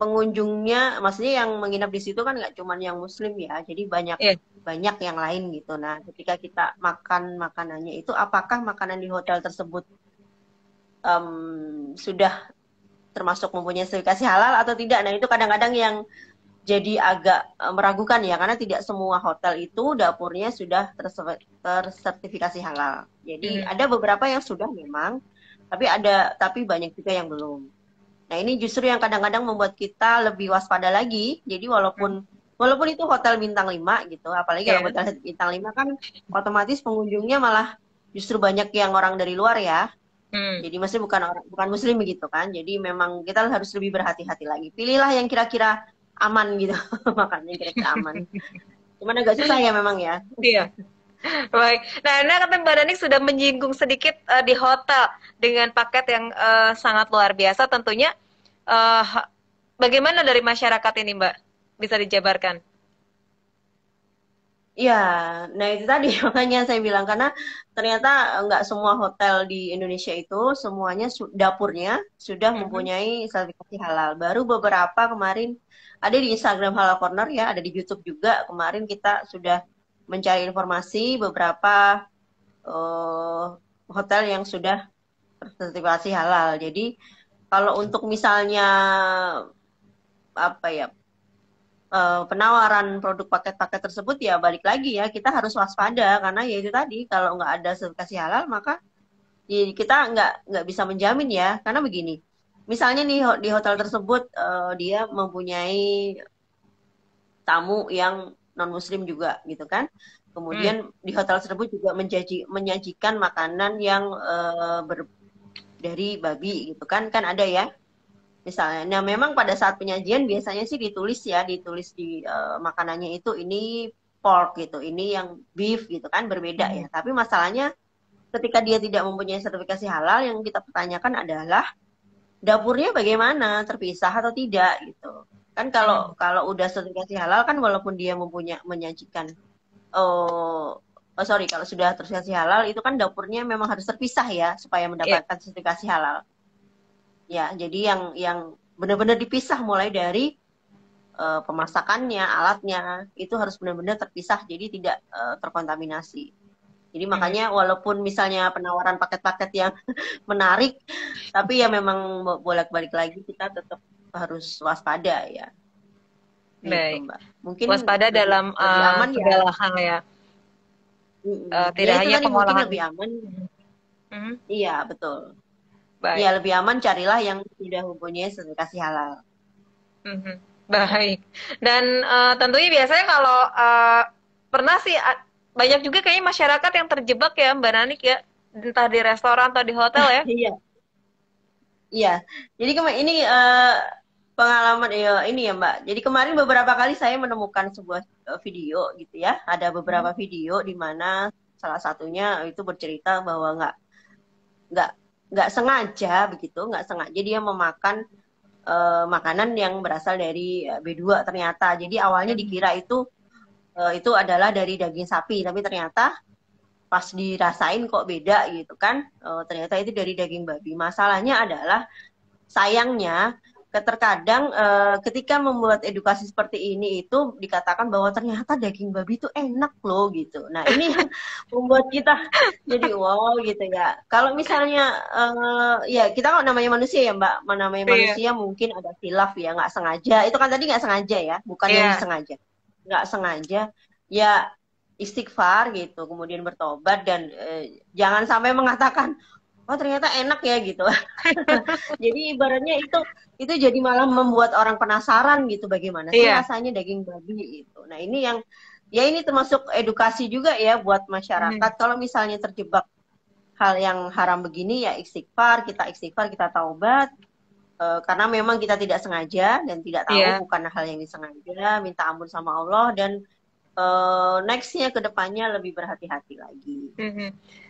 pengunjungnya, maksudnya yang menginap di situ kan nggak cuma yang Muslim ya, jadi banyak yang lain gitu. Nah, ketika kita makan makanannya itu, apakah makanan di hotel tersebut sudah termasuk mempunyai sertifikasi halal atau tidak? Nah, itu kadang-kadang yang jadi agak meragukan ya, karena tidak semua hotel itu dapurnya sudah tersertifikasi halal. Jadi ada beberapa yang sudah memang, tapi banyak juga yang belum. Nah ini justru yang kadang-kadang membuat kita lebih waspada lagi. Jadi walaupun itu hotel bintang 5 gitu, apalagi kalau hotel bintang 5 kan otomatis pengunjungnya malah justru banyak yang orang dari luar ya. Jadi maksudnya bukan muslim begitu kan. Jadi memang kita harus lebih berhati-hati lagi. Pilihlah yang kira-kira aman gitu. Makanya kira-kira aman. Cuman agak susah ya memang ya. Iya. Baik. Nah, Anda kata Mbak Danik sudah menyinggung sedikit di hotel dengan paket yang sangat luar biasa tentunya. Bagaimana dari masyarakat ini, Mbak? Bisa dijabarkan? Ya, nah itu tadi makanya saya bilang, karena ternyata nggak semua hotel di Indonesia itu semuanya dapurnya sudah mempunyai sertifikasi halal. Baru beberapa kemarin ada di Instagram Halal Corner ya, ada di YouTube juga. Kemarin kita sudah mencari informasi beberapa hotel yang sudah sertifikasi halal. Jadi kalau untuk misalnya penawaran produk paket-paket tersebut ya balik lagi ya, kita harus waspada karena ya itu tadi, kalau nggak ada sertifikasi halal maka ya kita nggak bisa menjamin ya. Karena begini, misalnya nih di hotel tersebut dia mempunyai tamu yang non muslim juga gitu kan, kemudian di hotel tersebut juga menyajikan makanan yang dari babi gitu kan ada ya misalnya. Nah memang pada saat penyajian biasanya sih ditulis di makanannya itu ini pork gitu, ini yang beef gitu kan, berbeda ya. Tapi masalahnya ketika dia tidak mempunyai sertifikasi halal, yang kita pertanyakan adalah dapurnya bagaimana, terpisah atau tidak gitu kan. Kalau udah sertifikasi halal kan walaupun dia menyajikan kalau sudah sertifikasi halal itu kan dapurnya memang harus terpisah ya supaya mendapatkan sertifikasi halal. Ya, jadi yang benar-benar dipisah mulai dari pemasakannya, alatnya, itu harus benar-benar terpisah, jadi tidak terkontaminasi. Jadi makanya walaupun misalnya penawaran paket-paket yang menarik, tapi ya memang bolak-balik lagi kita tetap harus waspada ya. Baik. Gitu, Mbak. Mungkin waspada dalam segala hal ya. Tidak hanya pengolahan. Lebih aman. Iya, betul. Baik. Ya lebih aman carilah yang sudah mempunyai sertifikasi halal. Baik. Dan tentunya biasanya kalau pernah sih banyak juga kayaknya masyarakat yang terjebak ya Mbak Nanik ya, entah di restoran atau di hotel ya. Iya. Jadi ini pengalaman ini ya Mbak. Jadi kemarin beberapa kali saya menemukan sebuah video gitu ya. Ada beberapa video di mana salah satunya itu bercerita bahwa nggak sengaja dia memakan makanan yang berasal dari B2 ternyata. Jadi awalnya dikira itu adalah dari daging sapi, tapi ternyata pas dirasain kok beda gitu kan. Ternyata itu dari daging babi. Masalahnya adalah sayangnya terkadang ketika membuat edukasi seperti ini itu dikatakan bahwa ternyata daging babi itu enak loh gitu. Nah ini yang membuat kita jadi wow gitu ya. Kalau misalnya ya kita kan namanya manusia ya Mbak, manusia mungkin ada khilaf ya, nggak sengaja. Itu kan tadi nggak sengaja ya, bukan yang disengaja. Nggak sengaja ya, istighfar gitu, kemudian bertobat dan jangan sampai mengatakan oh ternyata enak ya gitu. Jadi ibaratnya itu jadi malah membuat orang penasaran gitu, bagaimana sih rasanya daging babi itu. Nah ini yang ya ini termasuk edukasi juga ya buat masyarakat. Kalau misalnya terjebak hal yang haram begini ya istighfar, kita taubat. Karena memang kita tidak sengaja dan tidak tahu, bukan hal yang disengaja, minta ampun sama Allah dan nextnya ke depannya lebih berhati-hati lagi.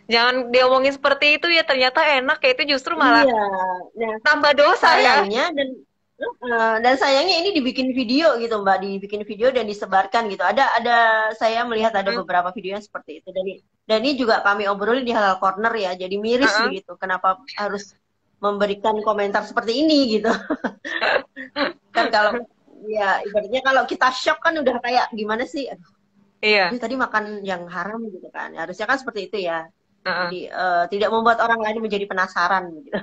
Jangan diomongin seperti itu ya, ternyata enak ya, itu justru malah tambah dosa sayangnya, ya. Dan sayangnya ini dibikin video gitu Mbak, dibikin video dan disebarkan gitu. Ada saya melihat ada beberapa video yang seperti itu dan ini juga kami obrolin di Halal Corner ya. Jadi miris gitu, kenapa harus memberikan komentar seperti ini gitu. Kan kalau ya ibaratnya kalau kita shock kan udah kayak gimana sih? Aduh, tadi makan yang haram gitu kan. Harusnya kan seperti itu ya. Jadi tidak membuat orang lain menjadi penasaran gitu.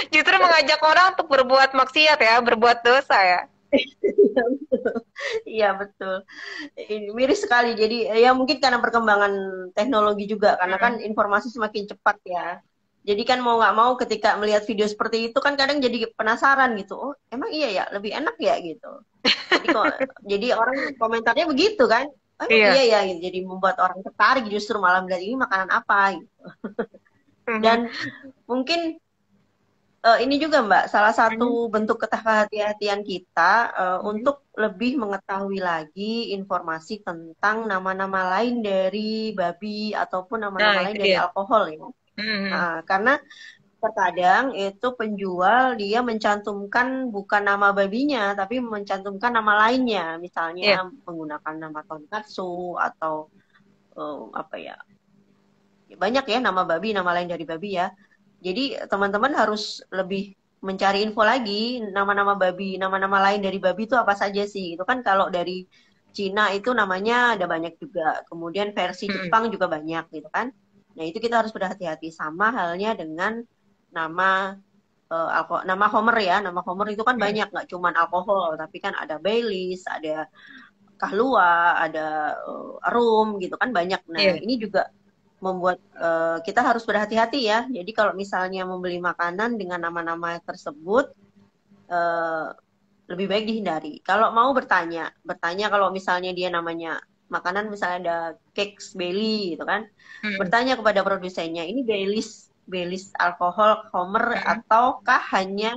Justru mengajak orang untuk berbuat maksiat ya, berbuat dosa ya. Iya betul. Iya betul. Ini miris sekali. Jadi ya mungkin karena perkembangan teknologi juga, karena kan informasi semakin cepat ya. Jadi kan mau nggak mau ketika melihat video seperti itu kan kadang jadi penasaran gitu. Oh emang iya ya, lebih enak ya gitu. Jadi orang komentarnya begitu kan. Oh emang Iya. iya ya, gitu. Jadi membuat orang tertarik justru malah melihat ini makanan apa gitu. Dan mungkin ini juga Mbak, salah satu bentuk kehati-hatian kita untuk lebih mengetahui lagi informasi tentang nama-nama lain dari babi ataupun nama-nama Nah, lain itu dari dia. alkohol ya. Nah, karena terkadang itu penjual dia mencantumkan bukan nama babinya, tapi mencantumkan nama lainnya, Iya. misalnya menggunakan nama tonkatsu atau apa ya, banyak ya nama babi, nama lain dari babi ya. Jadi teman-teman harus lebih mencari info lagi nama-nama babi, nama-nama lain dari babi itu apa saja sih? Itu kan kalau dari Cina itu namanya ada banyak juga. Kemudian versi Jepang juga banyak gitu kan. Nah, itu kita harus berhati-hati, sama halnya dengan nama nama Homer ya. Nama Homer itu kan banyak, nggak cuman alkohol, tapi kan ada Baileys, ada Kahlua, ada rum gitu kan, banyak. Nah, Iya. ini juga membuat kita harus berhati-hati ya. Jadi kalau misalnya membeli makanan dengan nama-nama tersebut lebih baik dihindari. Kalau mau bertanya kalau misalnya dia namanya makanan misalnya ada cakes Bailey gitu kan, bertanya kepada produsennya, ini Baileys alkohol Homer ataukah hanya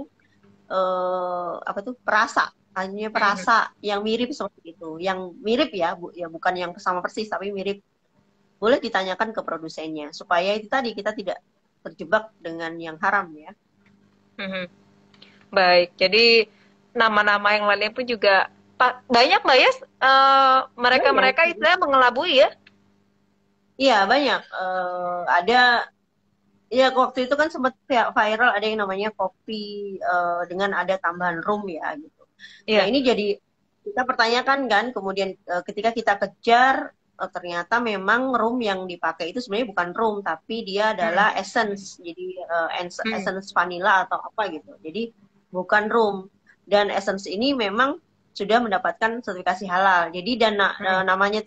apa tuh perasa, hanya perasa yang mirip seperti itu, yang mirip ya, ya bukan yang sama persis tapi mirip. Boleh ditanyakan ke produsennya supaya itu tadi kita tidak terjebak dengan yang haram ya. Baik, jadi nama-nama yang lainnya pun juga banyak Mbak ya, mereka-mereka istilahnya mengelabui ya? Iya banyak. Ada ya, waktu itu kan sempat viral ada yang namanya kopi dengan ada tambahan rum ya gitu. Nah ini jadi kita pertanyakan kan, kemudian ketika kita kejar ternyata memang rum yang dipakai itu sebenarnya bukan rum, tapi dia adalah essence. Jadi essence vanilla atau apa gitu. Jadi bukan rum. Dan essence ini memang sudah mendapatkan sertifikasi halal. Jadi dan namanya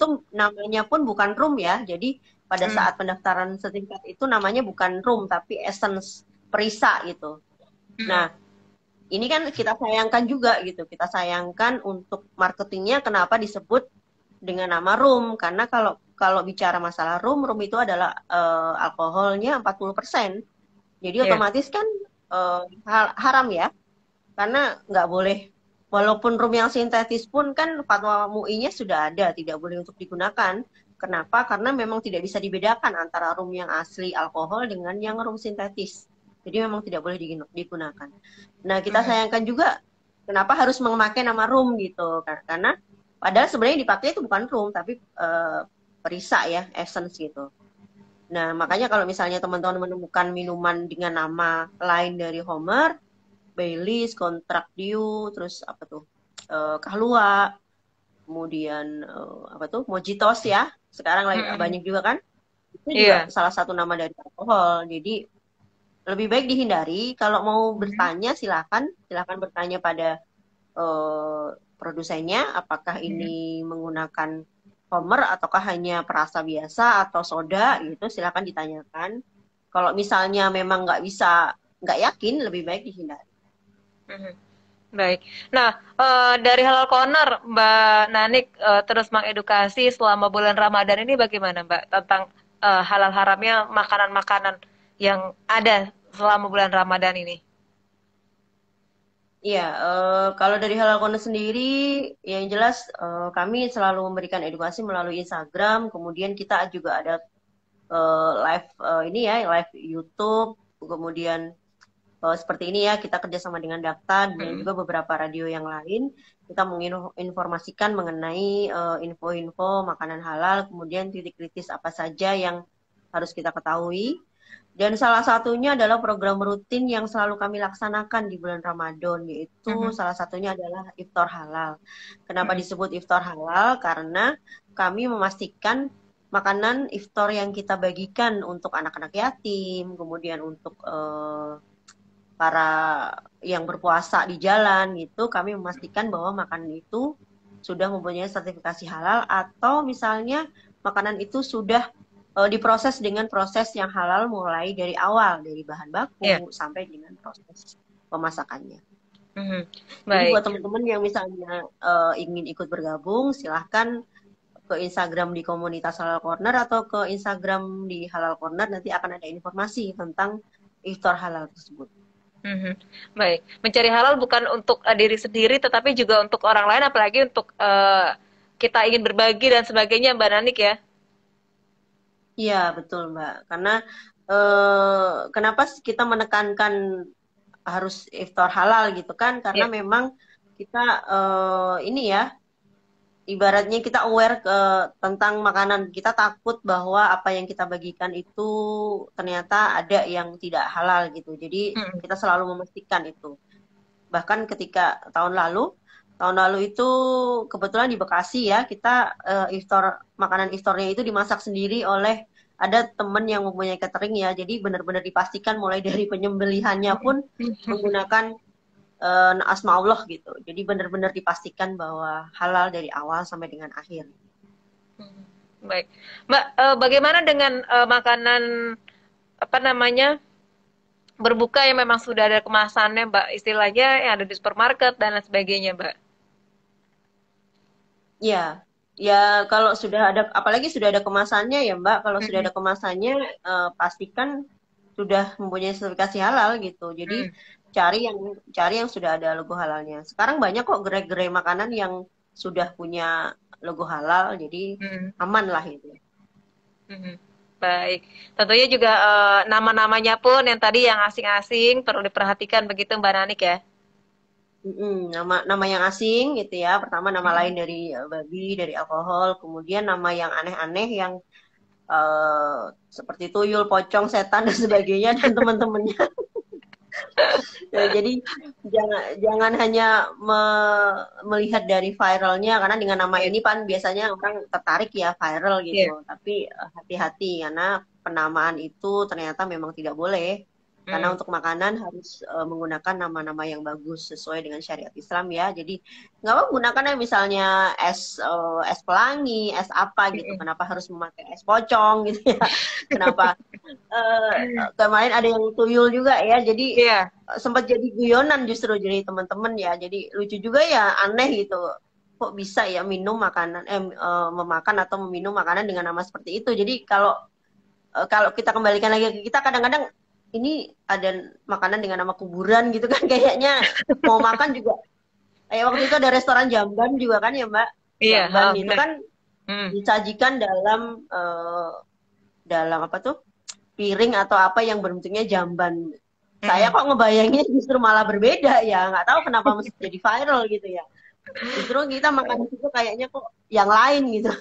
pun bukan rum ya. Jadi pada saat pendaftaran sertifikat itu namanya bukan rum tapi essence perisa gitu. Nah, ini kan kita sayangkan juga gitu. Kita sayangkan untuk marketingnya kenapa disebut dengan nama rum, karena kalau bicara masalah rum itu adalah alkoholnya 40%. Jadi otomatis kan haram ya. Karena nggak boleh, walaupun rum yang sintetis pun kan fatwa MUI-nya sudah ada, tidak boleh untuk digunakan. Kenapa? Karena memang tidak bisa dibedakan antara rum yang asli alkohol dengan yang rum sintetis. Jadi memang tidak boleh digunakan. Nah, kita sayangkan juga kenapa harus memakai nama rum gitu. Karena padahal sebenarnya dipakai itu bukan rum, tapi perisa ya, essence gitu. Nah, makanya kalau misalnya teman-teman menemukan minuman dengan nama lain dari Homer, Baileys, Contract Dew, terus apa tuh, Kahlua, kemudian apa tuh, Mojitos ya, sekarang lagi banyak juga kan, itu juga salah satu nama dari alkohol. Jadi lebih baik dihindari. Kalau mau bertanya silakan bertanya pada produsennya, apakah ini menggunakan Homer ataukah hanya perasa biasa atau soda gitu, silakan ditanyakan. Kalau misalnya memang nggak yakin, lebih baik dihindari. Baik. Nah, dari Halal Corner, Mbak Nanik terus mengedukasi selama bulan Ramadan ini bagaimana Mbak tentang halal haramnya makanan-makanan yang ada selama bulan Ramadan ini? Iya, kalau dari Halal Corner sendiri, yang jelas kami selalu memberikan edukasi melalui Instagram, kemudian kita juga ada live live YouTube, kemudian seperti ini ya, kita kerjasama dengan Dakta dan juga beberapa radio yang lain. Kita menginformasikan mengenai info-info makanan halal, kemudian titik kritis apa saja yang harus kita ketahui. Dan salah satunya adalah program rutin yang selalu kami laksanakan di bulan Ramadan, yaitu salah satunya adalah iftar halal. Kenapa disebut iftar halal? Karena kami memastikan makanan iftar yang kita bagikan untuk anak-anak yatim, kemudian untuk para yang berpuasa di jalan gitu, kami memastikan bahwa makanan itu sudah mempunyai sertifikasi halal, atau misalnya makanan itu sudah diproses dengan proses yang halal mulai dari awal, dari bahan baku sampai dengan proses pemasakannya. Jadi buat teman-teman yang misalnya ingin ikut bergabung, silahkan ke Instagram di komunitas Halal Corner atau ke Instagram di Halal Corner, nanti akan ada informasi tentang iftar halal tersebut. Baik, mencari halal bukan untuk diri sendiri, tetapi juga untuk orang lain, apalagi untuk kita ingin berbagi dan sebagainya, Mbak Nanik ya? Iya, betul Mbak. Karena kenapa kita menekankan harus iftar halal gitu kan? Karena memang kita ini ya, ibaratnya kita aware tentang makanan. Kita takut bahwa apa yang kita bagikan itu ternyata ada yang tidak halal gitu. Jadi kita selalu memastikan itu. Bahkan ketika tahun lalu itu kebetulan di Bekasi ya, kita makanan iftarnya itu dimasak sendiri oleh ada teman yang mempunyai catering ya. Jadi benar-benar dipastikan mulai dari penyembelihannya pun menggunakan asma Allah gitu. Jadi benar-benar dipastikan bahwa halal dari awal sampai dengan akhir. Baik, Mbak, bagaimana dengan makanan berbuka yang memang sudah ada kemasannya, Mbak, istilahnya yang ada di supermarket dan lain sebagainya, Mbak? Ya kalau sudah ada, apalagi sudah ada kemasannya ya Mbak. Kalau sudah ada kemasannya, pastikan sudah mempunyai sertifikasi halal gitu. Jadi cari yang sudah ada logo halalnya. Sekarang banyak kok gerai-gerai makanan yang sudah punya logo halal, jadi aman lah itu. Baik, tentunya juga nama-namanya pun yang tadi yang asing-asing perlu diperhatikan begitu Mbak Nanik ya. Nama yang asing gitu ya. Pertama nama lain dari babi, dari alkohol, kemudian nama yang aneh-aneh yang seperti tuyul, pocong, setan dan sebagainya dan teman-temannya. Ya, jadi jangan hanya melihat dari viralnya, karena dengan nama ini kan biasanya orang tertarik ya viral gitu. Tapi hati-hati karena penamaan itu ternyata memang tidak boleh. Karena untuk makanan harus menggunakan nama-nama yang bagus sesuai dengan syariat Islam ya. Jadi nggak apa gunakan yang misalnya es pelangi, es apa gitu. Kenapa harus memakai es pocong gitu ya? Kenapa kemarin ada yang tuyul juga ya. Jadi sempat jadi guyonan justru jadi teman-teman ya. Jadi lucu juga ya, aneh gitu. Kok bisa ya minum makanan memakan atau meminum makanan dengan nama seperti itu. Jadi kalau kita kembalikan lagi ke kita, kadang-kadang ini ada makanan dengan nama kuburan gitu kan, kayaknya mau makan juga. Kayak waktu itu ada restoran Jamban juga kan ya Mbak. Jamban itu kan disajikan dalam apa tuh, piring atau apa yang bentuknya jamban. Saya kok ngebayangin justru malah berbeda ya, nggak tahu kenapa mesti jadi viral gitu ya. Justru kita makan itu kayaknya kok yang lain gitu.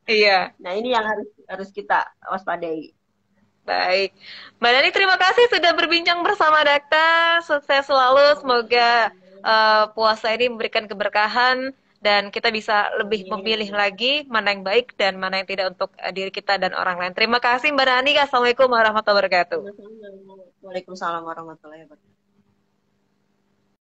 Iya. Nah ini yang harus kita waspadai. Baik, Mbak Dani, terima kasih sudah berbincang bersama Dakta. Sukses selalu, semoga puasa ini memberikan keberkahan dan kita bisa lebih memilih lagi mana yang baik dan mana yang tidak untuk diri kita dan orang lain. Terima kasih Mbak Dani. Assalamualaikum warahmatullahi wabarakatuh. Waalaikumsalam warahmatullahi wabarakatuh.